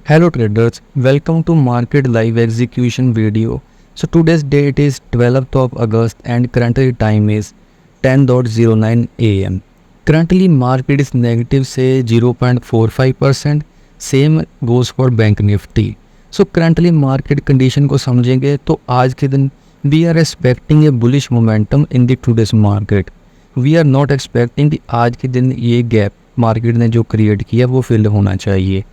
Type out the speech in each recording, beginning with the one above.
Hello traders, welcome to Market Live Execution video. So today's date is 12th of August and currently time is 10:09 am. Currently market is negative say 0.45%. Same goes for Bank Nifty. So currently market condition को समझेंगे तो आज के दिन we are expecting a bullish momentum in the today's market. We are not expecting कि आज के दिन ये गैप मार्केट ने जो क्रिएट किया वो फिल होना चाहिए.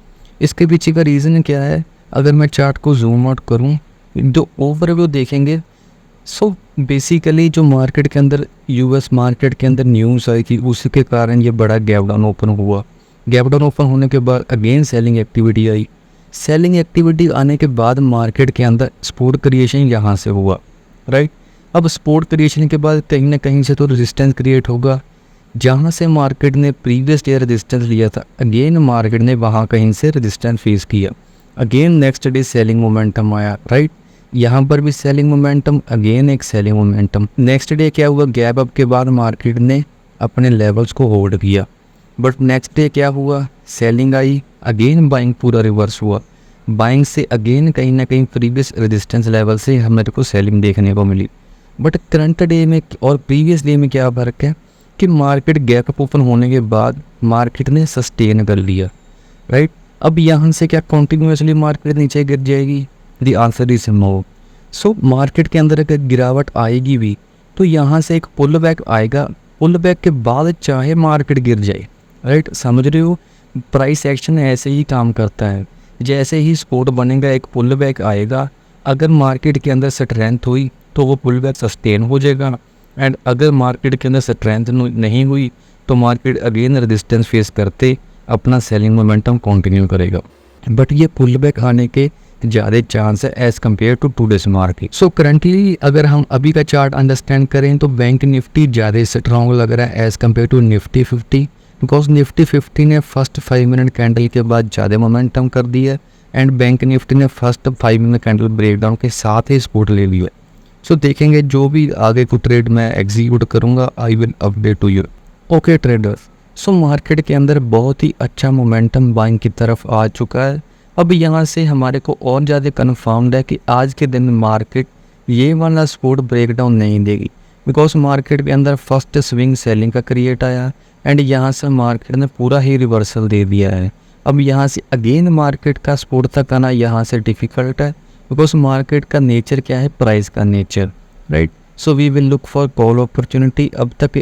इसके पीछे का रीज़न क्या है? अगर मैं चार्ट को जूम आउट करूं, जो ओवरव्यू देखेंगे, सो बेसिकली जो मार्केट के अंदर यूएस मार्केट के अंदर न्यूज़ आई थी उसके कारण ये बड़ा गैप डाउन ओपन हुआ. गैप डाउन ओपन होने के बाद अगेन सेलिंग एक्टिविटी आई. सेलिंग एक्टिविटी आने के बाद मार्केट के अंदर सपोर्ट क्रिएशन यहाँ से हुआ, राइट. अब सपोर्ट क्रिएशन के बाद कहीं ना कहीं से तो रेजिस्टेंस क्रिएट होगा. जहाँ से मार्केट ने प्रीवियस डे रेजिस्टेंस लिया था, अगेन मार्केट ने वहाँ कहीं से रेजिस्टेंस फेस किया. Again next day selling momentum आया, राइट. यहाँ पर भी सेलिंग मोमेंटम, अगेन एक सेलिंग मोमेंटम. नेक्स्ट डे क्या हुआ? गैप अप के बाद मार्केट ने अपने लेवल्स को होल्ड किया. बट नेक्स्ट डे क्या हुआ? सेलिंग आई, अगेन बाइंग पूरा रिवर्स हुआ. बाइंग से अगेन कहीं ना कहीं प्रीवियस रेजिस्टेंस लेवल से हमारे को सेलिंग देखने को मिली. बट करंट डे में और प्रीवियस डे में क्या फ़र्क है कि मार्केट गैप अप ओपन होने के बाद मार्केट ने सस्टेन कर लिया, राइट. अब यहाँ से क्या कॉन्टिन्यूसली मार्केट नीचे गिर जाएगी? The answer is no. So market के अंदर अगर गिरावट आएगी भी तो यहाँ से एक पुल बैक आएगा. पुल बैक के बाद चाहे मार्केट गिर जाए, राइट. समझ रहे हो? प्राइस एक्शन ऐसे ही काम करता है. जैसे ही सपोर्ट बनेगा एक पुल बैक आएगा. अगर मार्केट के अंदर स्ट्रेंथ हुई तो वो पुल बैक सस्टेन हो जाएगा, एंड अगर मार्केट के अंदर स्ट्रेंथ नहीं हुई तो मार्केट अगेन रेजिस्टेंस फेस करते अपना सेलिंग मोमेंटम कंटिन्यू करेगा. बट ये पुल बैक आने के ज़्यादा चांस है as compared to today's market. So currently अगर हम अभी का चार्ट अंडरस्टैंड करें तो बैंक निफ्टी ज़्यादा स्ट्रॉन्ग लग रहा है as compared to Nifty 50, because Nifty 50 ने फर्स्ट 5 मिनट कैंडल के बाद ज़्यादा मोमेंटम कर दिया एंड बैंक निफ्टी ने फर्स्ट 5 मिनट कैंडल ब्रेकडाउन के साथ ही सपोर्ट ले लिया. सो देखेंगे जो भी आगे को ट्रेड मैं एग्जीक्यूट करूंगा, I will update to you. Okay traders, so market के अंदर बहुत ही अच्छा मोमेंटम बाइंग की तरफ आ चुका है. अब यहाँ से हमारे को और ज़्यादा कन्फर्म्ड है कि आज के दिन मार्केट ये वाला सपोर्ट ब्रेकडाउन नहीं देगी, बिकॉज मार्केट के अंदर फर्स्ट स्विंग सेलिंग का क्रिएट आया एंड यहाँ से मार्केट ने पूरा ही रिवर्सल दे दिया है. अब यहाँ से अगेन मार्केट का सपोर्ट तक आना यहाँ से डिफ़िकल्ट है, बिकॉज मार्केट का नेचर क्या है? प्राइस का nature, right. So we will look for call opportunity.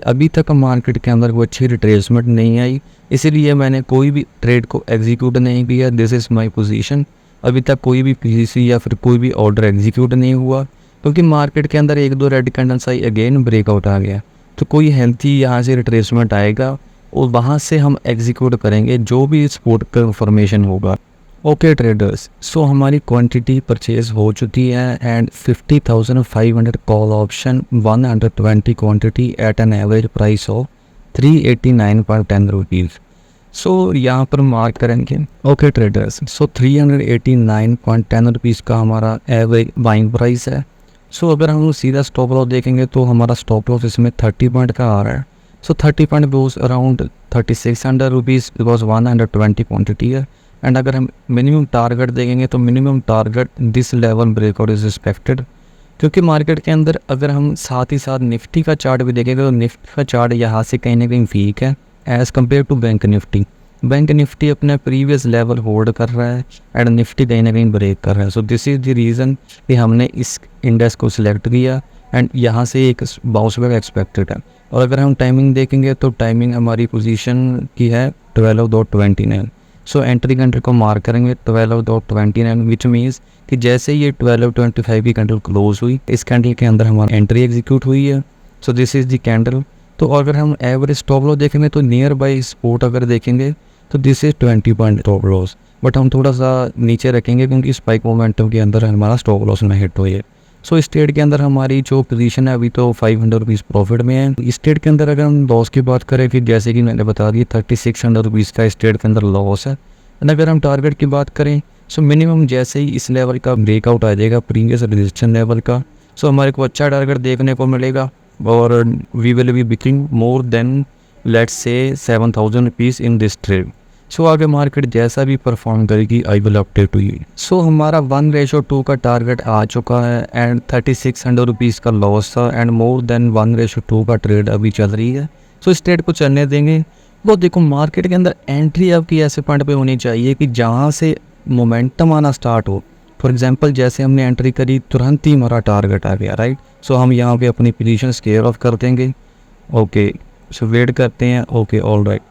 अभी तक मार्केट के अंदर कोई अच्छी रिट्रेसमेंट नहीं आई, इसीलिए मैंने कोई भी ट्रेड को एग्जीक्यूट नहीं किया. This is my position. अभी तक कोई भी पीसीसी या फिर कोई भी ऑर्डर एग्जीक्यूट नहीं हुआ, क्योंकि मार्केट के अंदर एक दो रेड कैंडल्स आई, अगेन ब्रेकआउट आ गया. तो कोई हेल्थी यहाँ से रिट्रेसमेंट आएगा और वहाँ से हम एग्जीक्यूट करेंगे जो भी सपोर्ट कन्फर्मेशन होगा. ओके ट्रेडर्स, सो हमारी क्वांटिटी परचेज हो चुकी है and 50,500 call option 120 quantity at an average price of 389.10 rupees. So यहाँ पर मार्क करेंगे. ओके ट्रेडर्स, सो 389.10 रुपीज़ का हमारा एवरेज बाइंग प्राइस है. सो अगर हम सीधा स्टॉप लॉस देखेंगे तो हमारा स्टॉप लॉस इसमें 30 पॉइंट का आ रहा है. सो 30 point goes around 3600 rupees, because 120 quantity है. एंड अगर हम मिनिमम टारगेट देखेंगे तो minimum target this level breakout is expected, क्योंकि मार्केट के अंदर अगर हम साथ ही साथ निफ्टी का चार्ट भी देखेंगे तो निफ्टी का चार्ट यहाँ से कहीं ना कहीं वीक है as compared to bank Nifty. Bank Nifty अपने प्रीवियस लेवल होल्ड कर रहा है एंड निफ्टी कहीं ना कहीं ब्रेक कर रहा है. So this is the reason कि हमने इस इंडेक्स को सिलेक्ट किया एंड यहाँ से एक बाउंस बैक एक्सपेक्टेड है. और अगर हम टाइमिंग देखेंगे तो टाइमिंग हमारी पोजीशन की है 12:29. सो एंट्री कैंडल को मार्क करेंगे 12:29, विच मीन्स कि जैसे ये 12:25 की कैंडल क्लोज हुई, इस कैंडल के अंदर हमारी एंट्री एग्जीक्यूट हुई है. So this is the candle. तो अगर हम एवरेज स्टॉप लॉस देखेंगे तो नियर बाई सपोर्ट अगर देखेंगे तो this is 20 point stop loss. But हम थोड़ा सा नीचे रखेंगे क्योंकि स्पाइक मोमेंटम के अंदर हमारा स्टॉप लॉस में हिट हुई है. सो इस ट्रेड के अंदर हमारी जो पोजीशन है अभी तो 500 रुपीज़ प्रॉफिट में है. इस ट्रेड के अंदर अगर हम लॉस की बात करें फिर जैसे कि मैंने बता दी 3600 रुपीज़ का इस ट्रेड के अंदर लॉस है. एंड अगर हम टारगेट की बात करें सो मिनिमम जैसे ही इस लेवल का ब्रेकआउट आ जाएगा प्रीवियस रेजिस्टेंस लेवल का, सो हमारे को अच्छा टारगेट देखने को मिलेगा और we will be booking more than let's say 7,000 rupees in this trade. So आगे मार्केट जैसा भी परफॉर्म करेगी I will update to you. So हमारा 1:2 का टारगेट आ चुका है एंड 3600 रुपीज़ का लॉस था एंड मोर देन 1:2 का ट्रेड अभी चल रही है। सो इस ट्रेड को चलने देंगे। वो देखो मार्केट के अंदर एंट्री आपकी ऐसे पॉइंट पे होनी चाहिए कि जहाँ से मोमेंटम आना स्टार्ट हो। फॉर एग्जांपल जैसे हमने एंट्री करी तुरंत ही हमारा टारगेट आ गया, राइट। सो हम यहाँ पे अपनी पोजीशन स्केयर ऑफ कर देंगे। ओके, सो वेट करते हैं। Okay, all right.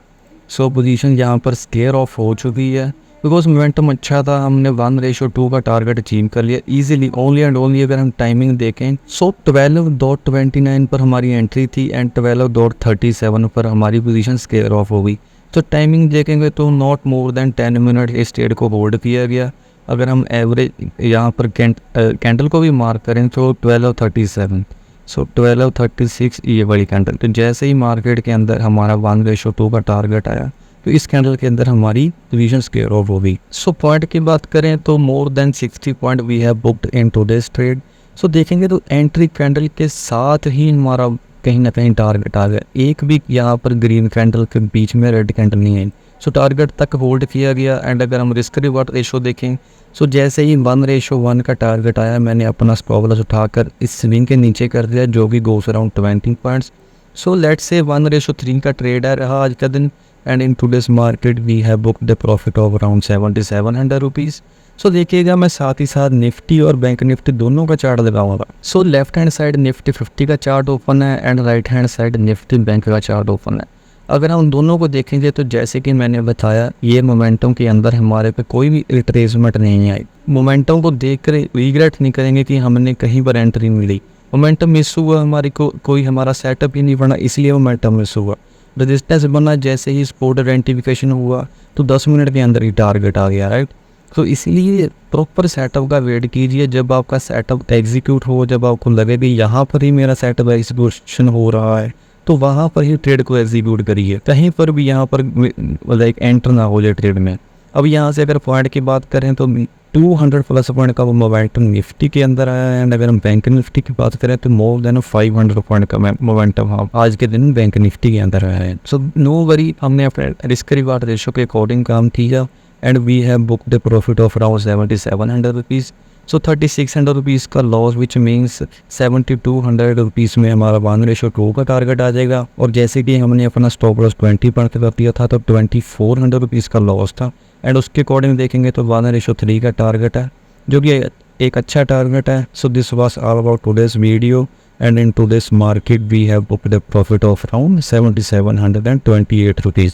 सो पोजीशन यहाँ पर स्केयर ऑफ हो चुकी है बिकॉज मोमेंटम अच्छा था। हमने 1:2 का टारगेट अचीव कर लिया इजीली। ओनली एंड ओनली अगर हम टाइमिंग देखें, सो 12.29 पर हमारी एंट्री थी एंड 12.37 पर हमारी पोजीशन स्केयर ऑफ हो गई। तो टाइमिंग देखेंगे तो नॉट मोर देन 10 मिनट इस ट्रेड को होल्ड किया गया। अगर हम एवरेज यहाँ पर कैंडल को भी मार्क करें तो 12.37, सो 12.36 ये बड़ी कैंडल। तो जैसे ही मार्केट के अंदर हमारा 1:2 का टारगेट आया तो इस कैंडल के अंदर हमारी पोजीशन स्केयर ऑफ हो गई। सो पॉइंट की बात करें तो more than 60 point we have booked in today's trade. So देखेंगे तो एंट्री कैंडल के साथ ही हमारा कहीं ना कहीं टारगेट आ गया। एक भी यहाँ पर ग्रीन कैंडल के बीच में रेड कैंडल नहीं आई। सो टारगेट तक होल्ड किया गया एंड अगर हम रिस्क रिवॉर्ड रेशो देखें, सो जैसे ही 1:1 का टारगेट आया मैंने अपना स्टॉप लॉस उठाकर इस स्विंग के नीचे कर दिया जो कि goes around 20 points. So let's say 1:3 का ट्रेड है रहा आज का दिन and in today's market we have booked the profit of around 7700 rupees. So देखिएगा मैं साथ ही साथ निफ्टी और बैंक निफ्टी दोनों का चार्ट लगाऊंगा। So left hand side Nifty 50 का चार्ट ओपन है and right hand side Nifty bank का चार्ट ओपन है। अगर हम दोनों को देखेंगे तो जैसे कि मैंने बताया ये मोमेंटम के अंदर हमारे पे कोई भी रिट्रेसमेंट नहीं आई। मोमेंटम को देख कर रिग्रेट नहीं करेंगे कि हमने कहीं पर एंट्री मिली। मोमेंटम मिस हुआ हमारी कोई हमारा सेटअप ही नहीं बना इसलिए मोमेंटम मिस हुआ। रेजिस्टेंस बना जैसे ही सपोर्ट आइडेंटिफिकेशन हुआ तो 10 मिनट के अंदर ही टारगेट आ गया, राइट। तो इसलिए प्रॉपर सेटअप का वेट कीजिए। जब आपका सेटअप एग्जीक्यूट हो, जब आपको लगे कि यहाँ पर ही मेरा सेटअप एग्जीक्यूशन हो रहा है तो वहाँ पर ही ट्रेड को एग्जीक्यूट करिए। कहीं पर भी यहाँ पर लाइक एंटर ना हो जाए ट्रेड में। अब यहाँ से अगर पॉइंट की बात करें तो 200 प्लस पॉइंट का वो मोमेंटम निफ्टी के अंदर आया है एंड अगर हम बैंक निफ्टी की बात करें तो मोर देन 500 पॉइंट का मोमेंटम आज के दिन बैंक निफ्टी के अंदर आया है। सो नो वरी, हमने अपने रिस्क रिवार्ड रेशो के अकॉर्डिंग काम किया and we have booked the profit of around 7700 rupees. So 3600 rupees का लॉस विच मीन्स 7200 रुपीज़ में हमारा 1:2 का टारगेट आ जाएगा। और जैसे कि हमने अपना स्टॉप लॉस 20 पर कर दिया था तो 2400 रुपीज़ का लॉस था एंड उसके अकॉर्डिंग देखेंगे तो 1:3 का टारगेट है जो कि एक अच्छा टारगेट है। So this was all about today's video and in today's market we have booked the profit of around 7728 rupees.